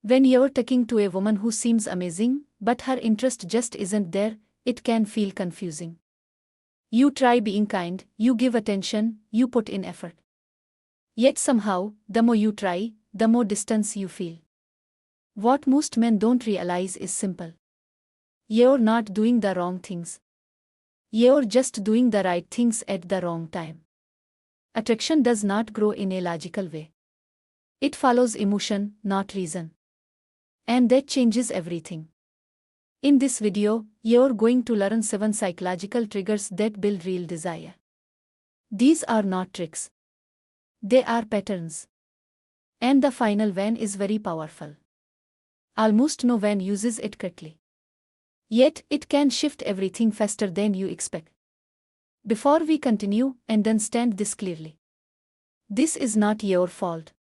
When you're talking to a woman who seems amazing, but her interest just isn't there, it can feel confusing. You try being kind, you give attention, you put in effort. Yet somehow, the more you try, the more distance you feel. What most men don't realize is simple. You're not doing the wrong things. You're just doing the right things at the wrong time. Attraction does not grow in a logical way. It follows emotion, not reason. And that changes everything. In this video, you're going to learn 7 psychological triggers that build real desire. These are not tricks. They are patterns. And the final one is very powerful. Almost no one uses it correctly. Yet, it can shift everything faster than you expect. Before we continue, understand this clearly. This is not your fault.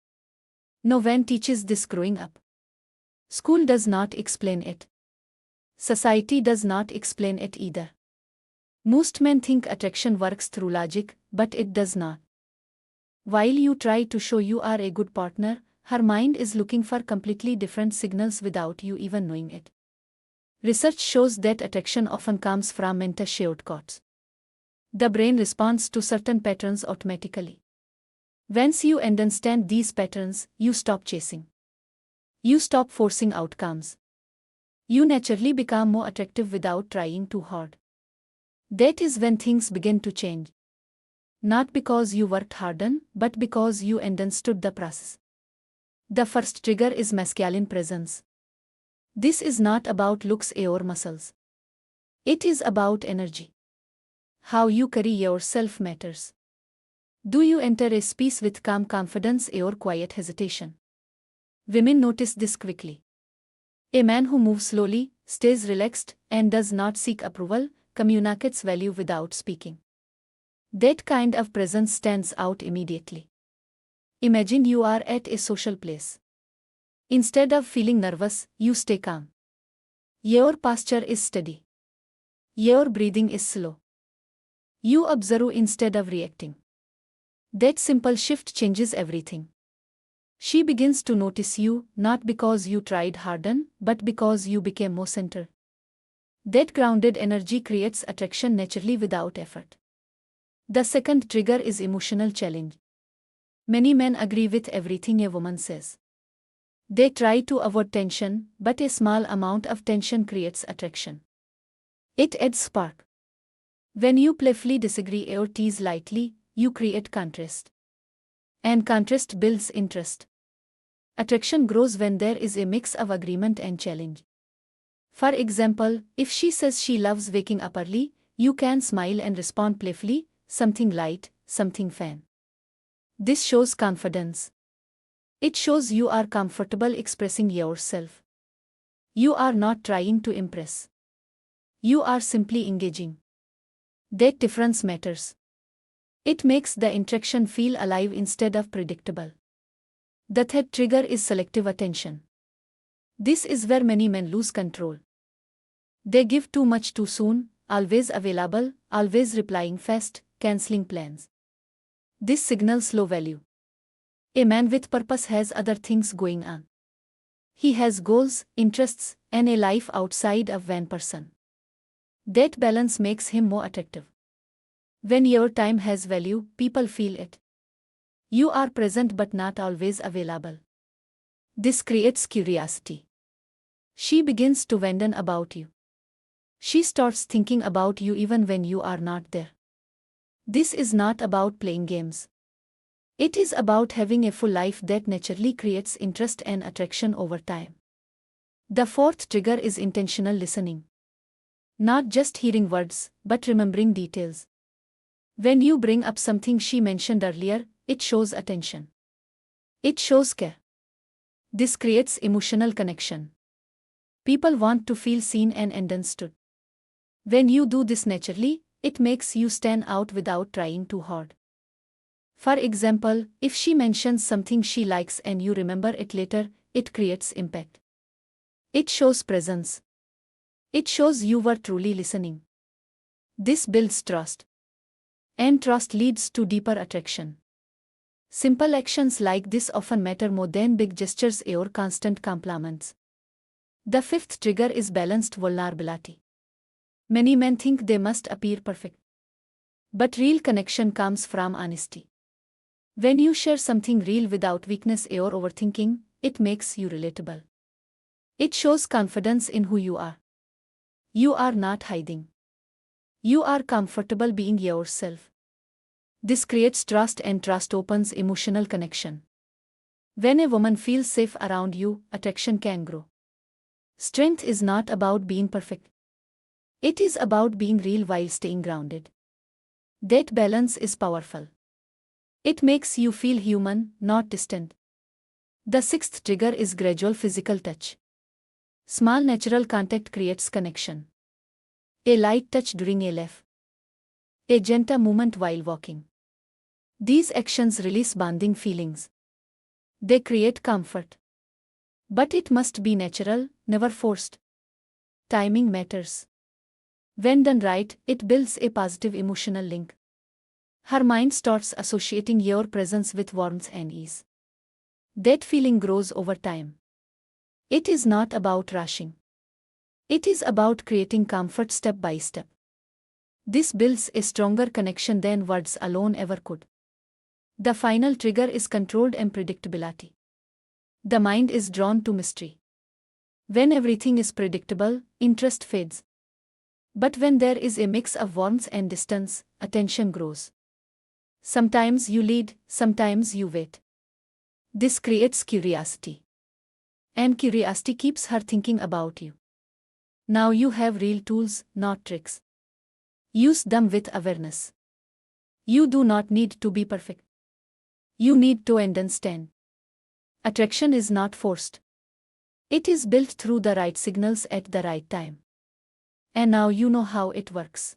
No one teaches this growing up. School does not explain it. Society does not explain it either. Most men think attraction works through logic, but it does not. While you try to show you are a good partner, her mind is looking for completely different signals without you even knowing it. Research shows that attraction often comes from mental shortcuts. The brain responds to certain patterns automatically. Once you understand these patterns, you stop chasing. You stop forcing outcomes. You naturally become more attractive without trying too hard. That is when things begin to change. Not because you worked harder, but because you understood the process. The first trigger is masculine presence. This is not about looks or muscles. It is about energy. How you carry yourself matters. Do you enter a space with calm confidence or quiet hesitation? Women notice this quickly. A man who moves slowly, stays relaxed, and does not seek approval, communicates value without speaking. That kind of presence stands out immediately. Imagine you are at a social place. Instead of feeling nervous, you stay calm. Your posture is steady. Your breathing is slow. You observe instead of reacting. That simple shift changes everything. She begins to notice you, not because you tried harder, but because you became more centered. That grounded energy creates attraction naturally without effort. The second trigger is emotional challenge. Many men agree with everything a woman says. They try to avoid tension, but a small amount of tension creates attraction. It adds spark. When you playfully disagree or tease lightly, you create contrast. And contrast builds interest. Attraction grows when there is a mix of agreement and challenge. For example, if she says she loves waking up early, you can smile and respond playfully, something light, something fun. This shows confidence. It shows you are comfortable expressing yourself. You are not trying to impress. You are simply engaging. That difference matters. It makes the interaction feel alive instead of predictable. The third trigger is selective attention. This is where many men lose control. They give too much too soon, always available, always replying fast, cancelling plans. This signals low value. A man with purpose has other things going on. He has goals, interests, and a life outside of one person. That balance makes him more attractive. When your time has value, people feel it. You are present but not always available. This creates curiosity. She begins to wonder about you. She starts thinking about you even when you are not there. This is not about playing games. It is about having a full life that naturally creates interest and attraction over time. The fourth trigger is intentional listening. Not just hearing words, but remembering details. When you bring up something she mentioned earlier, it shows attention. It shows care. This creates emotional connection. People want to feel seen and understood. When you do this naturally, it makes you stand out without trying too hard. For example, if she mentions something she likes and you remember it later, it creates impact. It shows presence. It shows you were truly listening. This builds trust. And trust leads to deeper attraction. Simple actions like this often matter more than big gestures or constant compliments. The fifth trigger is balanced vulnerability. Many men think they must appear perfect. But real connection comes from honesty. When you share something real without weakness or overthinking, it makes you relatable. It shows confidence in who you are. You are not hiding. You are comfortable being yourself. This creates trust, and trust opens emotional connection. When a woman feels safe around you, attraction can grow. Strength is not about being perfect. It is about being real while staying grounded. That balance is powerful. It makes you feel human, not distant. The sixth trigger is gradual physical touch. Small natural contact creates connection. A light touch during a laugh. A gentle movement while walking. These actions release bonding feelings. They create comfort. But it must be natural, never forced. Timing matters. When done right, it builds a positive emotional link. Her mind starts associating your presence with warmth and ease. That feeling grows over time. It is not about rushing. It is about creating comfort step by step. This builds a stronger connection than words alone ever could. The final trigger is controlled unpredictability. The mind is drawn to mystery. When everything is predictable, interest fades. But when there is a mix of warmth and distance, attention grows. Sometimes you lead, sometimes you wait. This creates curiosity. And curiosity keeps her thinking about you. Now you have real tools, not tricks. Use them with awareness. You do not need to be perfect. You need to understand. Attraction is not forced. It is built through the right signals at the right time. And now you know how it works.